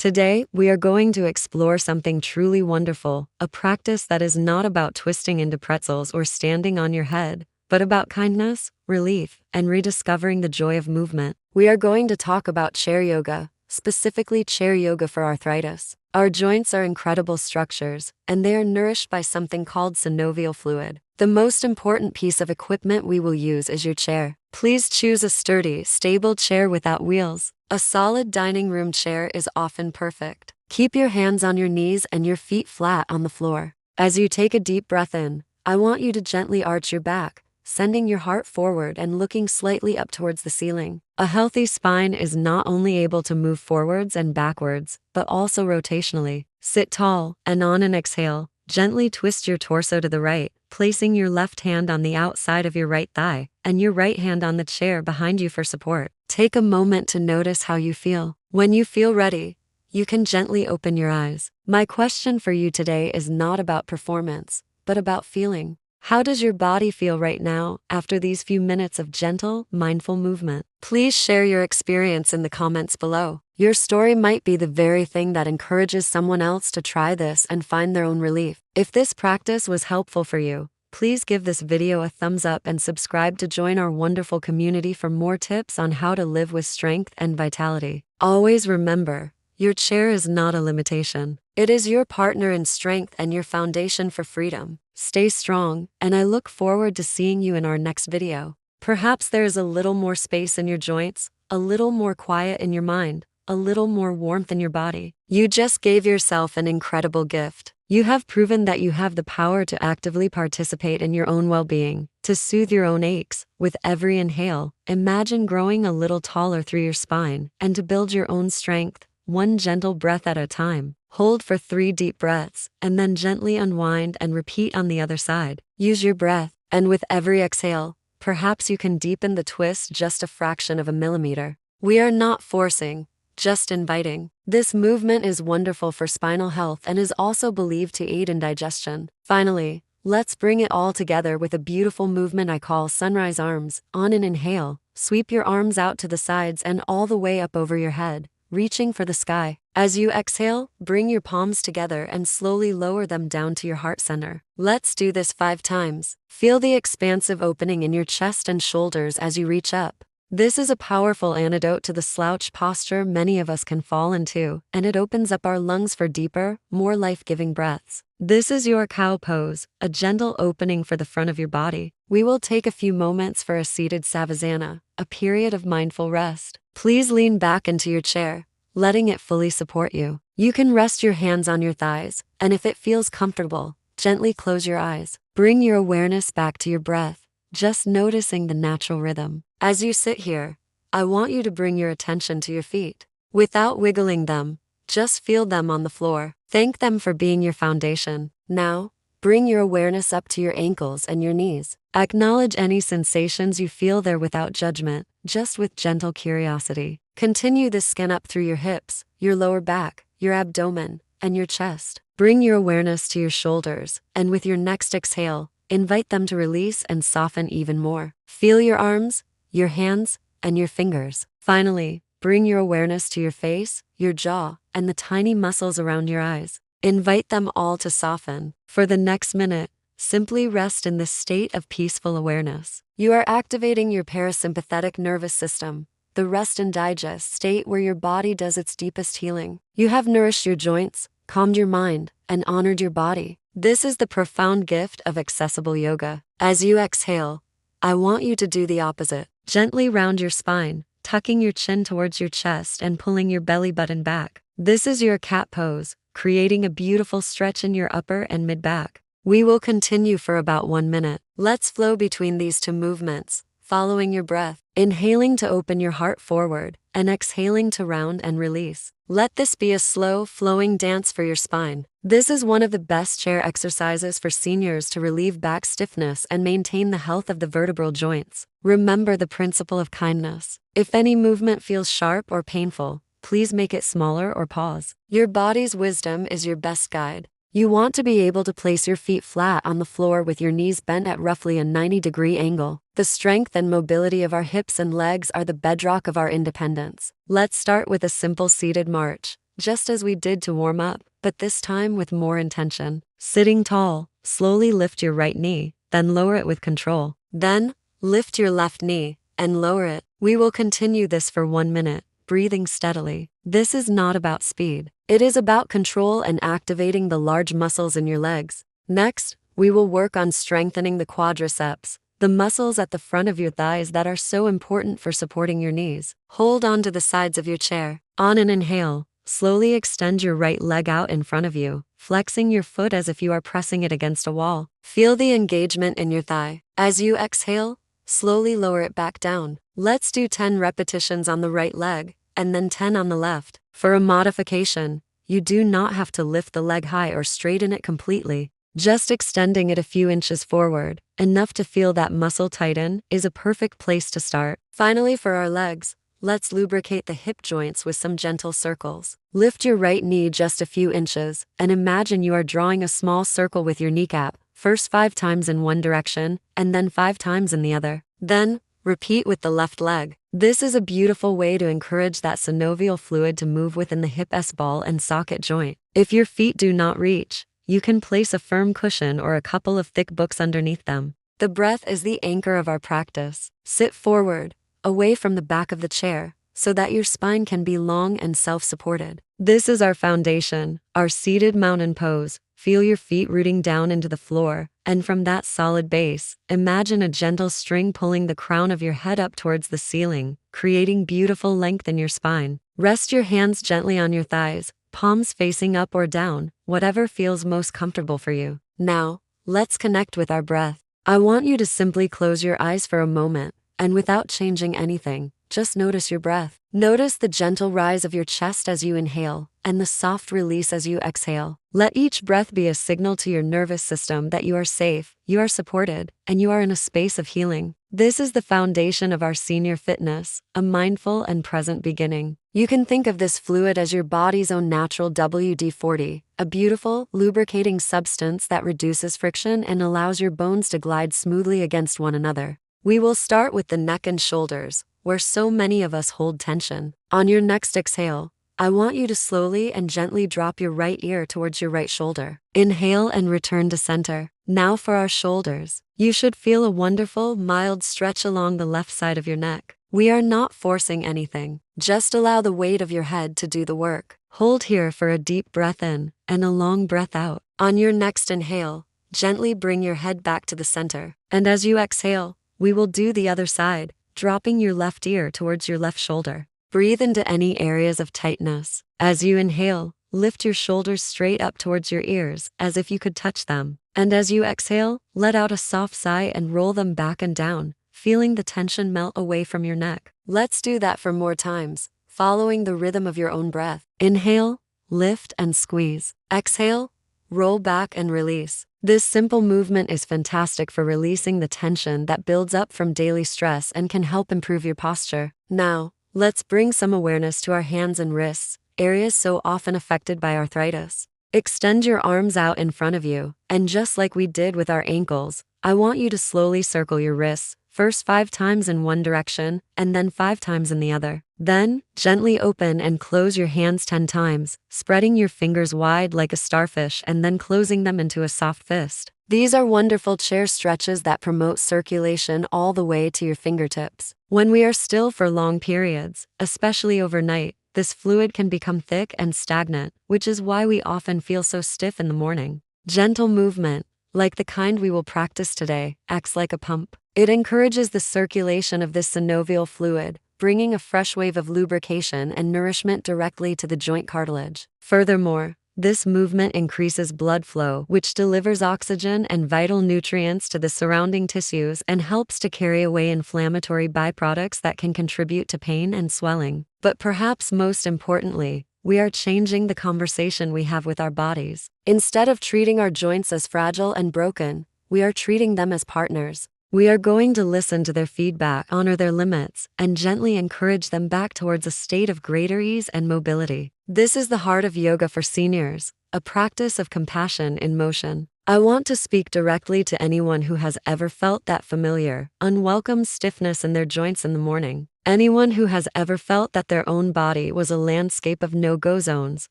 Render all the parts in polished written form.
Today, we are going to explore something truly wonderful, a practice that is not about twisting into pretzels or standing on your head, but about kindness, relief, and rediscovering the joy of movement. We are going to talk about chair yoga, specifically chair yoga for arthritis. Our joints are incredible structures, and they are nourished by something called synovial fluid. The most important piece of equipment we will use is your chair. Please choose a sturdy, stable chair without wheels. A solid dining room chair is often perfect. Keep your hands on your knees and your feet flat on the floor. As you take a deep breath in, I want you to gently arch your back, sending your heart forward and looking slightly up towards the ceiling. A healthy spine is not only able to move forwards and backwards, but also rotationally. Sit tall, and on an exhale, gently twist your torso to the right, placing your left hand on the outside of your right thigh, and your right hand on the chair behind you for support. Take a moment to notice how you feel. When you feel ready, you can gently open your eyes. My question for you today is not about performance, but about feeling. How does your body feel right now after these few minutes of gentle, mindful movement? Please share your experience in the comments below. Your story might be the very thing that encourages someone else to try this and find their own relief. If this practice was helpful for you, please give this video a thumbs up and subscribe to join our wonderful community for more tips on how to live with strength and vitality. Always remember, your chair is not a limitation. It is your partner in strength and your foundation for freedom. Stay strong, and I look forward to seeing you in our next video. Perhaps there is a little more space in your joints, a little more quiet in your mind, a little more warmth in your body. You just gave yourself an incredible gift. You have proven that you have the power to actively participate in your own well-being, to soothe your own aches. With every inhale, imagine growing a little taller through your spine, and to build your own strength, one gentle breath at a time. Hold for 3 deep breaths, and then gently unwind and repeat on the other side. Use your breath, and with every exhale, perhaps you can deepen the twist just a fraction of a millimeter. We are not forcing, just inviting. This movement is wonderful for spinal health and is also believed to aid in digestion. Finally, let's bring it all together with a beautiful movement I call sunrise arms. On an inhale, sweep your arms out to the sides and all the way up over your head, reaching for the sky. As you exhale, bring your palms together and slowly lower them down to your heart center. Let's do this 5 times. Feel the expansive opening in your chest and shoulders as you reach up. This is a powerful antidote to the slouch posture many of us can fall into, and it opens up our lungs for deeper, more life-giving breaths. This is your cow pose, a gentle opening for the front of your body. We will take a few moments for a seated savasana, a period of mindful rest. Please lean back into your chair, letting it fully support you. You can rest your hands on your thighs, and if it feels comfortable, gently close your eyes. Bring your awareness back to your breath, just noticing the natural rhythm. As you sit here, I want you to bring your attention to your feet. Without wiggling them, just feel them on the floor. Thank them for being your foundation. Now, bring your awareness up to your ankles and your knees. Acknowledge any sensations you feel there without judgment, just with gentle curiosity. Continue this scan up through your hips, your lower back, your abdomen, and your chest. Bring your awareness to your shoulders, and with your next exhale, invite them to release and soften even more. Feel your arms, your hands, and your fingers. Finally, bring your awareness to your face, your jaw, and the tiny muscles around your eyes. Invite them all to soften. For the next minute, simply rest in this state of peaceful awareness. You are activating your parasympathetic nervous system, the rest and digest state where your body does its deepest healing. You have nourished your joints, calmed your mind, and honored your body. This is the profound gift of accessible yoga. As you exhale, I want you to do the opposite. Gently round your spine, tucking your chin towards your chest and pulling your belly button back. This is your cat pose, creating a beautiful stretch in your upper and mid-back. We will continue for about 1 minute. Let's flow between these 2 movements, following your breath, inhaling to open your heart forward, and exhaling to round and release. Let this be a slow, flowing dance for your spine. This is one of the best chair exercises for seniors to relieve back stiffness and maintain the health of the vertebral joints. Remember the principle of kindness. If any movement feels sharp or painful, please make it smaller or pause. Your body's wisdom is your best guide. You want to be able to place your feet flat on the floor with your knees bent at roughly a 90-degree angle. The strength and mobility of our hips and legs are the bedrock of our independence. Let's start with a simple seated march, just as we did to warm up, but this time with more intention. Sitting tall, slowly lift your right knee, then lower it with control. Then, lift your left knee and lower it. We will continue this for 1 minute, breathing steadily. This is not about speed. It is about control and activating the large muscles in your legs. Next, we will work on strengthening the quadriceps, the muscles at the front of your thighs that are so important for supporting your knees. Hold on to the sides of your chair. On an inhale, slowly extend your right leg out in front of you, flexing your foot as if you are pressing it against a wall. Feel the engagement in your thigh. As you exhale, slowly lower it back down. Let's do 10 repetitions on the right leg, and then 10 on the left. For a modification, you do not have to lift the leg high or straighten it completely. Just extending it a few inches forward, enough to feel that muscle tighten, is a perfect place to start. Finally, for our legs, let's lubricate the hip joints with some gentle circles. Lift your right knee just a few inches, and imagine you are drawing a small circle with your kneecap, first 5 times in one direction, and then 5 times in the other. Then, repeat with the left leg. This is a beautiful way to encourage that synovial fluid to move within the hip ball and socket joint. If your feet do not reach, you can place a firm cushion or a couple of thick books underneath them. The breath is the anchor of our practice. Sit forward, away from the back of the chair, so that your spine can be long and self-supported. This is our foundation, our seated mountain pose. Feel your feet rooting down into the floor, and from that solid base, imagine a gentle string pulling the crown of your head up towards the ceiling, creating beautiful length in your spine. Rest your hands gently on your thighs, palms facing up or down, whatever feels most comfortable for you. Now, let's connect with our breath. I want you to simply close your eyes for a moment, and without changing anything, just notice your breath. Notice the gentle rise of your chest as you inhale, and the soft release as you exhale. Let each breath be a signal to your nervous system that you are safe, you are supported, and you are in a space of healing. This is the foundation of our senior fitness, a mindful and present beginning. You can think of this fluid as your body's own natural WD-40, a beautiful, lubricating substance that reduces friction and allows your bones to glide smoothly against one another. We will start with the neck and shoulders, where so many of us hold tension. On your next exhale, I want you to slowly and gently drop your right ear towards your right shoulder. Inhale and return to center. Now for our shoulders. You should feel a wonderful, mild stretch along the left side of your neck. We are not forcing anything. Just allow the weight of your head to do the work. Hold here for a deep breath in and a long breath out. On your next inhale, gently bring your head back to the center. And as you exhale, we will do the other side, dropping your left ear towards your left shoulder. Breathe into any areas of tightness. As you inhale, lift your shoulders straight up towards your ears, as if you could touch them. And as you exhale, let out a soft sigh and roll them back and down, feeling the tension melt away from your neck. Let's do that for more times, following the rhythm of your own breath. Inhale, lift and squeeze. Exhale, roll back and release. This simple movement is fantastic for releasing the tension that builds up from daily stress and can help improve your posture. Now, let's bring some awareness to our hands and wrists, areas so often affected by arthritis. Extend your arms out in front of you, and just like we did with our ankles, I want you to slowly circle your wrists, first 5 times in one direction, and then 5 times in the other. Then, gently open and close your hands 10 times, spreading your fingers wide like a starfish and then closing them into a soft fist. These are wonderful chair stretches that promote circulation all the way to your fingertips. When we are still for long periods, especially overnight, this fluid can become thick and stagnant, which is why we often feel so stiff in the morning. Gentle movement, like the kind we will practice today, acts like a pump. It encourages the circulation of this synovial fluid, bringing a fresh wave of lubrication and nourishment directly to the joint cartilage. Furthermore, this movement increases blood flow, which delivers oxygen and vital nutrients to the surrounding tissues and helps to carry away inflammatory byproducts that can contribute to pain and swelling. But perhaps most importantly, we are changing the conversation we have with our bodies. Instead of treating our joints as fragile and broken, we are treating them as partners. We are going to listen to their feedback, honor their limits, and gently encourage them back towards a state of greater ease and mobility. This is the heart of yoga for seniors, a practice of compassion in motion. I want to speak directly to anyone who has ever felt that familiar, unwelcome stiffness in their joints in the morning. Anyone who has ever felt that their own body was a landscape of no-go zones,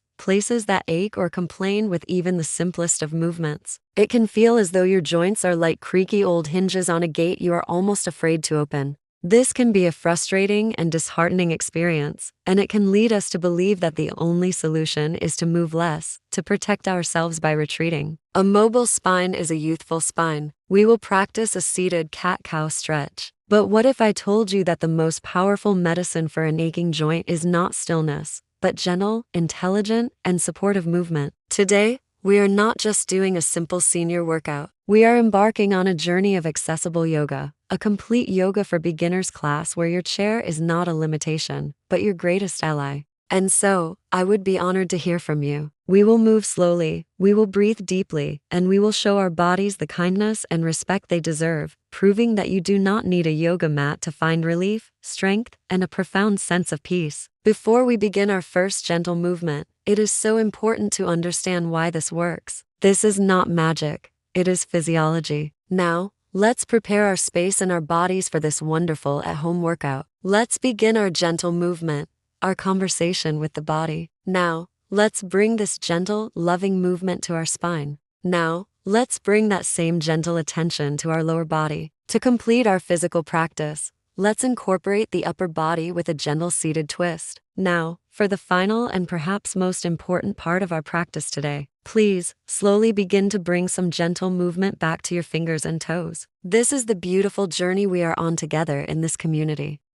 places that ache or complain with even the simplest of movements. It can feel as though your joints are like creaky old hinges on a gate you are almost afraid to open. This can be a frustrating and disheartening experience, and it can lead us to believe that the only solution is to move less, to protect ourselves by retreating. A mobile spine is a youthful spine. We will practice a seated cat-cow stretch. But what if I told you that the most powerful medicine for an aching joint is not stillness, but gentle, intelligent, and supportive movement? Today, we are not just doing a simple senior workout. We are embarking on a journey of accessible yoga, a complete yoga for beginners class where your chair is not a limitation, but your greatest ally. And so, I would be honored to hear from you. We will move slowly, we will breathe deeply, and we will show our bodies the kindness and respect they deserve, proving that you do not need a yoga mat to find relief, strength, and a profound sense of peace. Before we begin our first gentle movement, it is so important to understand why this works. This is not magic, it is physiology. Now, let's prepare our space and our bodies for this wonderful at-home workout. Let's begin our gentle movement, our conversation with the body. Now, let's bring this gentle, loving movement to our spine. Now, let's bring that same gentle attention to our lower body. To complete our physical practice, let's incorporate the upper body with a gentle seated twist. Now, for the final and perhaps most important part of our practice today, please slowly begin to bring some gentle movement back to your fingers and toes. This is the beautiful journey we are on together in this community.